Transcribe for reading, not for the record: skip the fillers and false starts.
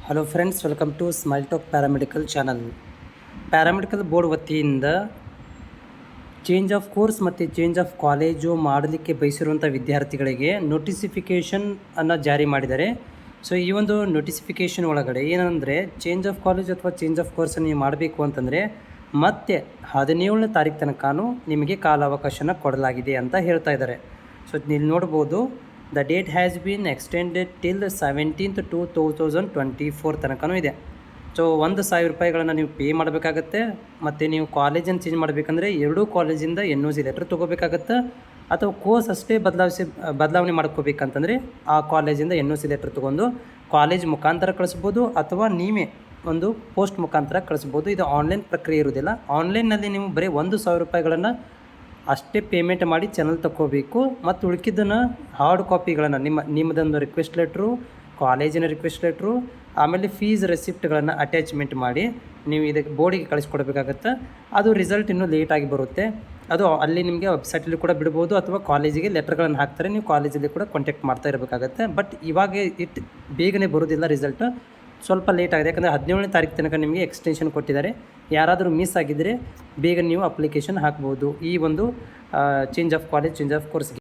Hello friends, welcome to Smile Talk paramedical channel. Paramedical board ವತಿಯಿಂದ change of course ಮತ್ತು change of college ಮಾಡಲಿಕ್ಕೆ ಬಯಸಿರುವಂಥ ವಿದ್ಯಾರ್ಥಿಗಳಿಗೆ ನೋಟಿಸಿಫಿಕೇಷನ್ ಅನ್ನು ಜಾರಿ ಮಾಡಿದ್ದಾರೆ. ಸೊ ಈ ಒಂದು ನೋಟಿಸಿಫಿಕೇಷನ್ ಒಳಗಡೆ ಏನಂದರೆ, ಚೇಂಜ್ ಆಫ್ ಕಾಲೇಜ್ ಅಥವಾ ಚೇಂಜ್ ಆಫ್ ಕೋರ್ಸನ್ನು ನೀವು ಮಾಡಬೇಕು ಅಂತಂದರೆ ಮತ್ತೆ 17ನೇ ತಾರೀಕು ತನಕನೂ ನಿಮಗೆ ಕಾಲಾವಕಾಶನ ಕೊಡಲಾಗಿದೆ ಅಂತ ಹೇಳ್ತಾ ಇದ್ದಾರೆ. ಸೊ ನೀವು ನೋಡ್ಬೋದು, the date has been extended till 17th 2024 ತನಕನೂ ಇದೆ. ಸೊ 1,000 ರೂಪಾಯಿಗಳನ್ನು ನೀವು ಪೇ ಮಾಡಬೇಕಾಗತ್ತೆ. ಮತ್ತು ನೀವು ಕಾಲೇಜನ್ನು ಚೇಂಜ್ ಮಾಡಬೇಕಂದ್ರೆ ಎರಡೂ ಕಾಲೇಜಿಂದ NOC ಲೆಟ್ರ್ ತೊಗೋಬೇಕಾಗತ್ತೆ. ಅಥವಾ ಕೋರ್ಸ್ ಅಷ್ಟೇ ಬದಲಾವಣೆ ಮಾಡ್ಕೋಬೇಕಂತಂದರೆ ಆ ಕಾಲೇಜಿಂದ NOC ಲೆಟ್ರ್ ತೊಗೊಂಡು ಕಾಲೇಜ್ ಮುಖಾಂತರ ಕಳಿಸ್ಬೋದು, ಅಥವಾ ನೀವೇ ಒಂದು ಪೋಸ್ಟ್ ಮುಖಾಂತರ ಕಳಿಸ್ಬೋದು. ಇದು ಆನ್ಲೈನ್ ಪ್ರಕ್ರಿಯೆ ಇರೋದಿಲ್ಲ. ಆನ್ಲೈನ್ನಲ್ಲಿ ನೀವು ಬರೀ 1,000 ರೂಪಾಯಿಗಳನ್ನು ಅಷ್ಟೇ ಪೇಮೆಂಟ್ ಮಾಡಿ ಚಾನಲ್ ತಗೋಬೇಕು. ಮತ್ತು ಉಳ್ಕಿದ್ದನ್ನು ಹಾರ್ಡ್ ಕಾಪಿಗಳನ್ನು ನಿಮ್ಮದೊಂದು ರಿಕ್ವೆಸ್ಟ್ ಲೆಟ್ರು, ಕಾಲೇಜಿನ ರಿಕ್ವೆಸ್ಟ್ ಲೆಟ್ರು, ಆಮೇಲೆ ಫೀಸ್ ರೆಸಿಪ್ಟ್ಗಳನ್ನು ಅಟ್ಯಾಚ್ಮೆಂಟ್ ಮಾಡಿ ನೀವು ಇದಕ್ಕೆ ಬೋರ್ಡಿಗೆ ಕಳಿಸ್ಕೊಡ್ಬೇಕಾಗತ್ತೆ. ಅದು ರಿಸಲ್ಟ್ ಇನ್ನೂ ಲೇಟಾಗಿ ಬರುತ್ತೆ. ಅದು ಅಲ್ಲಿ ನಿಮಗೆ ವೆಬ್ಸೈಟಲ್ಲಿ ಕೂಡ ಬಿಡ್ಬೋದು, ಅಥವಾ ಕಾಲೇಜಿಗೆ ಲೆಟರ್ಗಳನ್ನು ಹಾಕ್ತಾರೆ, ನೀವು ಕಾಲೇಜಲ್ಲಿ ಕೂಡ ಕಾಂಟ್ಯಾಕ್ಟ್ ಮಾಡ್ತಾ ಇರಬೇಕಾಗತ್ತೆ. ಬಟ್ ಇವಾಗ ಬೇಗನೆ ಬರೋದಿಲ್ಲ, ರಿಸಲ್ಟ್ ಸ್ವಲ್ಪ ಲೇಟ್ ಆಗಿದೆ. ಯಾಕಂದರೆ 17ನೇ ತಾರೀಕು ತನಕ ನಿಮಗೆ ಎಕ್ಸ್ಟೆನ್ಷನ್ ಕೊಟ್ಟಿದ್ದಾರೆ. ಯಾರಾದರೂ ಮಿಸ್ ಆಗಿದ್ದರೆ ಬೇಗ ನೀವು ಅಪ್ಲಿಕೇಶನ್ ಹಾಕ್ಬೋದು ಈ ಒಂದು change of college, change of ಕೋರ್ಸ್ಗೆ.